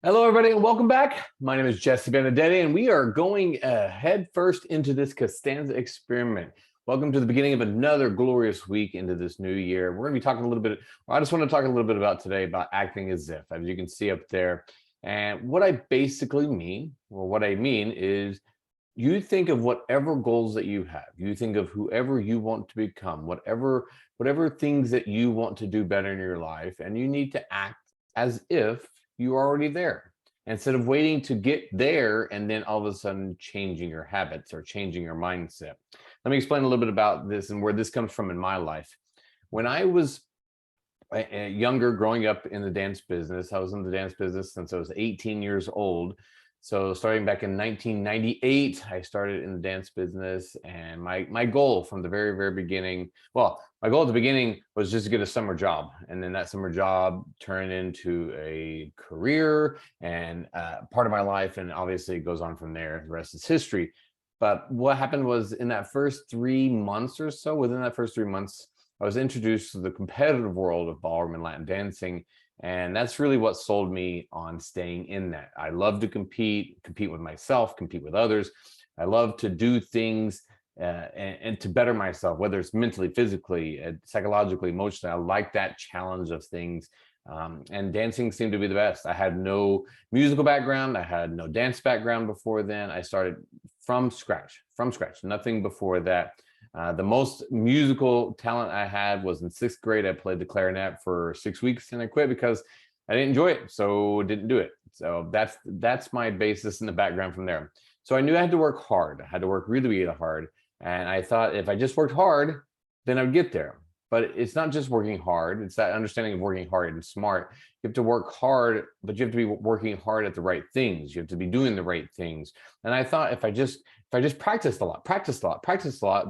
Hello, everybody, and welcome back. My name is Jesse Benedetti, and we are going head first into this Costanza experiment. Welcome to the beginning of another glorious week into this new year. We're going to be talking a little bit, I just want to talk a little bit about today about acting as if, as you can see up there. And what I basically mean, or what I mean is you think of whatever goals that you have. You think of whoever you want to become, whatever things that you want to do better in your life, and you need to act as if you're already there instead of waiting to get there and then all of a sudden changing your habits or changing your mindset. Let me explain a little bit about this and where this comes from in my life. When I was younger, growing up in the dance business, I was in the dance business since I was 18 years old. So starting back in 1998, I started in the dance business, and my goal from the very beginning, well, my goal at the beginning was just to get a summer job, and then that summer job turned into a career and part of my life, and obviously it goes on from there. The rest is history. But what happened was in that first 3 months or so, within that first 3 months, I was introduced to the competitive world of ballroom and Latin dancing. And that's really what sold me on staying in that. I love to compete with myself, compete with others. I love to do things and to better myself, whether it's mentally, physically, psychologically, emotionally. I like that challenge of things. And dancing seemed to be the best. I had no musical background. I had no dance background before then. I started from scratch, nothing before that. The most musical talent I had was in 6th grade. I played the clarinet for 6 weeks and I quit because I didn't enjoy it, so didn't do it. So that's my basis in the background from there. So I knew I had to work hard. I had to work really hard. And I thought if I just worked hard, then I'd get there. But it's not just working hard. It's that understanding of working hard and smart. You have to work hard, but you have to be working hard at the right things. You have to be doing the right things. And I thought if I just practiced a lot,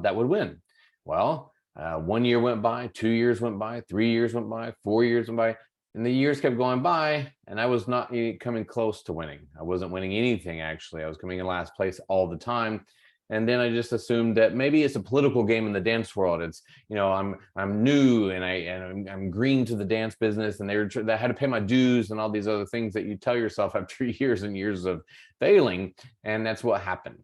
that would win. Well, 1 year went by, 2 years went by, 3 years went by, 4 years went by, and the years kept going by, and I was not coming close to winning. I wasn't winning anything, actually. I was coming in last place all the time. And then I just assumed that maybe it's a political game in the dance world. It's, I'm new and I'm green to the dance business, and they had to pay my dues and all these other things that you tell yourself after years and years of failing. And that's what happened.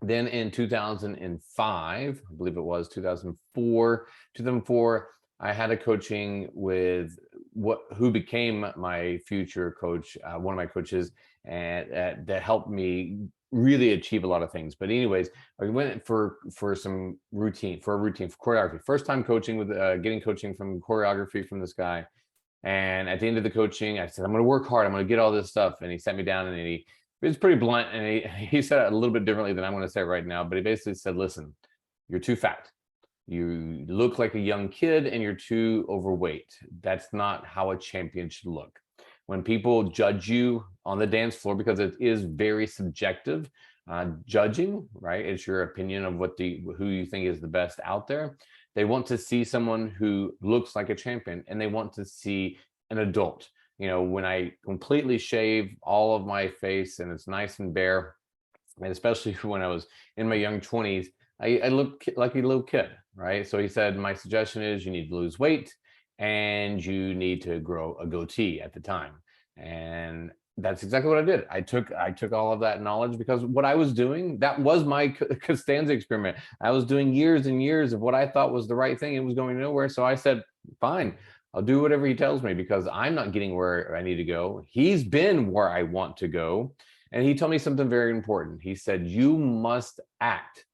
Then in 2005, I believe it was 2004, I had a coaching with who became my future coach, one of my coaches, and that helped me really achieve a lot of things. But anyways, I went for some routine for choreography. First time coaching with getting coaching from choreography from this guy. And at the end of the coaching, I said, I'm going to work hard. I'm going to get all this stuff. And he sat me down and he was pretty blunt. And he said it a little bit differently than I'm going to say it right now. But he basically said, listen, you're too fat. You look like a young kid and you're too overweight. That's not how a champion should look. When people judge you on the dance floor, because it is very subjective, judging, right? It's your opinion of who you think is the best out there. They want to see someone who looks like a champion, and they want to see an adult. When I completely shave all of my face and it's nice and bare, and especially when I was in my young 20s, I look like a little kid, right? So he said, my suggestion is you need to lose weight and you need to grow a goatee at the time. And that's exactly what I did. I took all of that knowledge, because what I was doing, that was my Costanza experiment. I was doing years and years of what I thought was the right thing. It was going nowhere. So I said, fine, I'll do whatever he tells me, because I'm not getting where I need to go. He's been where I want to go. And he told me something very important. He said, you must act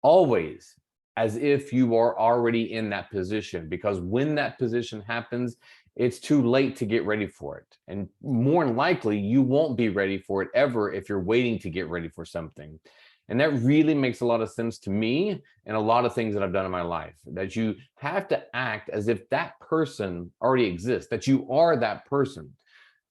always as if you are already in that position, because when that position happens, it's too late to get ready for it. And more than likely, you won't be ready for it ever if you're waiting to get ready for something. And that really makes a lot of sense to me and a lot of things that I've done in my life, that you have to act as if that person already exists, that you are that person.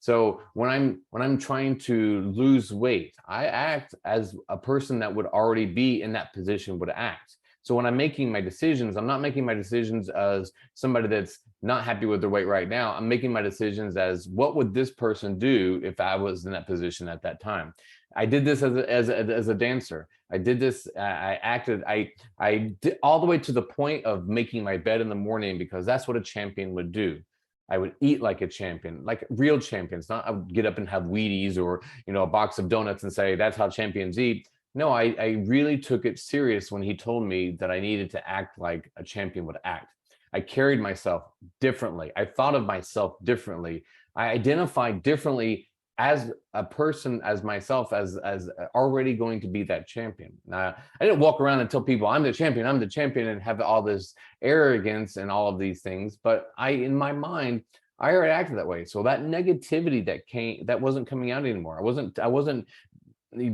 So when I'm trying to lose weight, I act as a person that would already be in that position would act. So when I'm making my decisions, I'm not making my decisions as somebody that's not happy with their weight right now. I'm making my decisions as, what would this person do if I was in that position at that time? I did this as a dancer. I did this. I acted. I did all the way to the point of making my bed in the morning, because that's what a champion would do. I would eat like a champion, like real champions. Not I would get up and have Wheaties or, a box of donuts and say, that's how champions eat. No, I really took it serious when he told me that I needed to act like a champion would act. I carried myself differently. I thought of myself differently. I identified differently as a person, as myself, as already going to be that champion. Now, I didn't walk around and tell people I'm the champion, and have all this arrogance and all of these things. But in my mind, I already acted that way. So that negativity that wasn't coming out anymore. I wasn't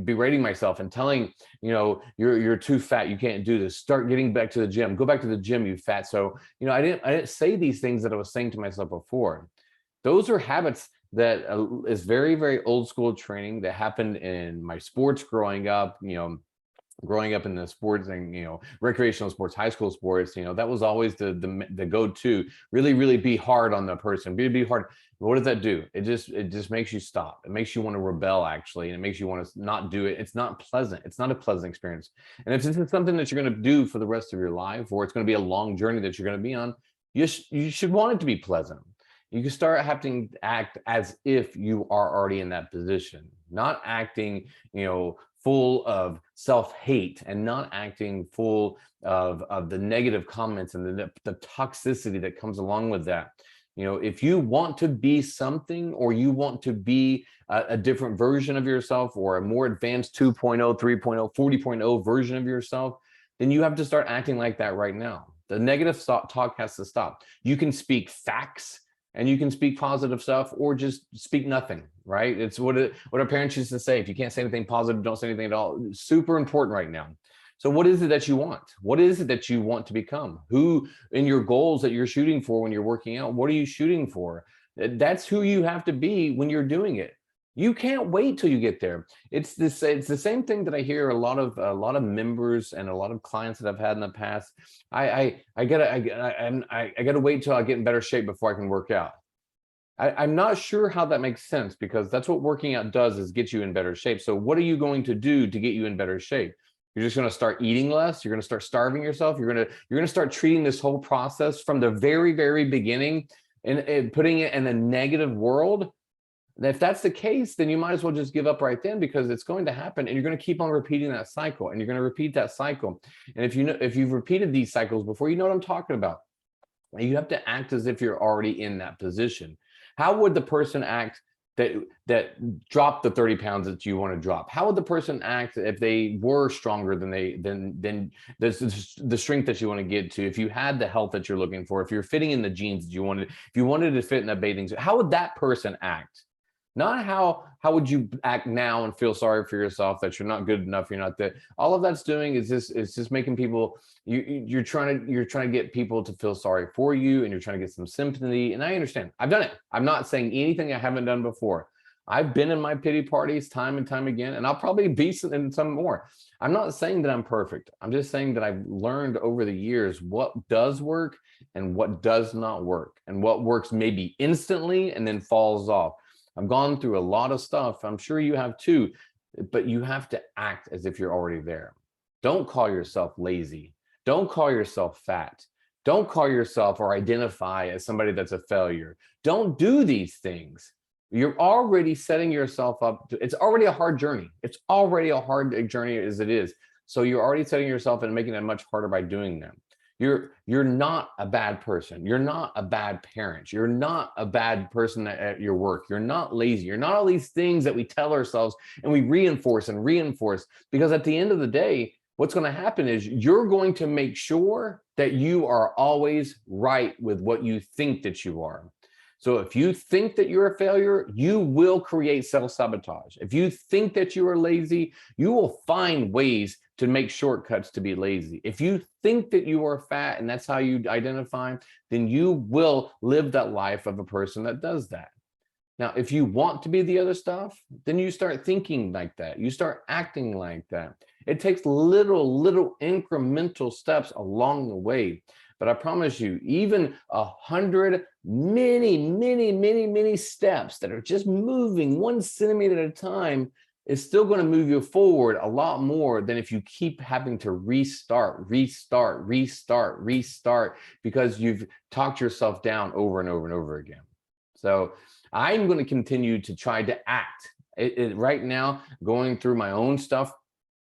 berating myself and telling, you're too fat, you can't do this, start getting back to the gym, go back to the gym, you fat. So, I didn't say these things that I was saying to myself before. Those are habits that is very, very old school training that happened in my sports growing up, growing up in the sports and recreational sports, high school sports. That was always the go-to. Really be hard on the person, be hard. What does that do? It just makes you stop. It makes you want to rebel, actually, and it makes you want to not do it. It's not pleasant. It's not a pleasant experience. And if this is something that you're going to do for the rest of your life, or it's going to be a long journey that you're going to be on, you should want it to be pleasant. You can start having to act as if you are already in that position, not acting, full of self-hate, and not acting full of the negative comments and the toxicity that comes along with that. If you want to be something, or you want to be a different version of yourself, or a more advanced 2.0, 3.0, 40.0 version of yourself, then you have to start acting like that right now. The negative talk has to stop. You can speak facts, and you can speak positive stuff, or just speak nothing, right? It's what our parents used to say: if you can't say anything positive, don't say anything at all. It's super important right now. So what is it that you want? What is it that you want to become? Who in your goals that you're shooting for when you're working out, what are you shooting for? That's who you have to be when you're doing it. You can't wait till you get there. It's the same thing that I hear a lot of members and a lot of clients that I've had in the past. I gotta wait till I get in better shape before I can work out. I'm not sure how that makes sense, because that's what working out does, is get you in better shape. So what are you going to do to get you in better shape? You're just going to start eating less. You're going to start starving yourself. You're going to start treating this whole process from the very, very beginning and putting it in a negative world. And if that's the case, then you might as well just give up right then, because it's going to happen, and you're going to keep on repeating that cycle, and you're going to repeat that cycle. And if you've repeated these cycles before, you know what I'm talking about. You have to act as if you're already in that position. How would the person act that dropped the 30 pounds that you want to drop? How would the person act if they were stronger than the strength that you want to get to? If you had the health that you're looking for, if you're fitting in the jeans that you wanted, if you wanted to fit in a bathing suit, how would that person act? Not how would you act now and feel sorry for yourself that you're not good enough, you're not that. All of that's doing is just making people, you're trying to get people to feel sorry for you, and you're trying to get some sympathy. And I understand. I've done it. I'm not saying anything I haven't done before. I've been in my pity parties time and time again, and I'll probably be in some more. I'm not saying that I'm perfect. I'm just saying that I've learned over the years what does work and what does not work, and what works maybe instantly and then falls off. I've gone through a lot of stuff. I'm sure you have too, but you have to act as if you're already there. Don't call yourself lazy. Don't call yourself fat. Don't call yourself or identify as somebody that's a failure. Don't do these things. You're already setting yourself up. It's already a hard journey. It's already a hard journey as it is. So you're already setting yourself and making it much harder by doing them. You're not a bad person. You're not a bad parent. You're not a bad person at your work. You're not lazy. You're not all these things that we tell ourselves and we reinforce and reinforce, because at the end of the day, what's going to happen is you're going to make sure that you are always right with what you think that you are. So if you think that you're a failure, you will create self-sabotage. If you think that you are lazy, you will find ways to make shortcuts to be lazy. If you think that you are fat and that's how you identify, then you will live that life of a person that does that. Now, if you want to be the other stuff, then you start thinking like that. You start acting like that. It takes little incremental steps along the way. But I promise you, even 100 many steps that are just moving 1 centimeter at a time is still going to move you forward a lot more than if you keep having to restart, because you've talked yourself down over and over and over again. So I'm going to continue to try to act. Right now, going through my own stuff,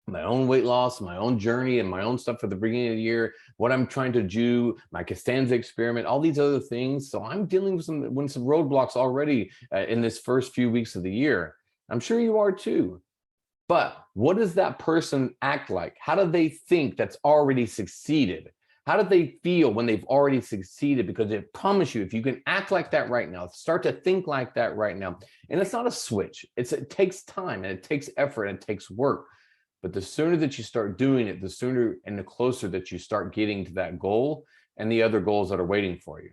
my own weight loss, my own journey, and my own stuff for the beginning of the year, what I'm trying to do, my Costanza experiment, all these other things. So I'm dealing with some roadblocks already in this first few weeks of the year. I'm sure you are too. But what does that person act like? How do they think that's already succeeded? How do they feel when they've already succeeded? Because I promise you, if you can act like that right now, start to think like that right now, and it's not a switch. It takes time and it takes effort and it takes work. But the sooner that you start doing it, the sooner and the closer that you start getting to that goal and the other goals that are waiting for you.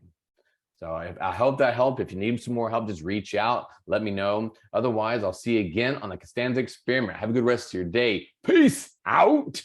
So I hope that helped. If you need some more help, just reach out. Let me know. Otherwise, I'll see you again on the Costanza Experiment. Have a good rest of your day. Peace out.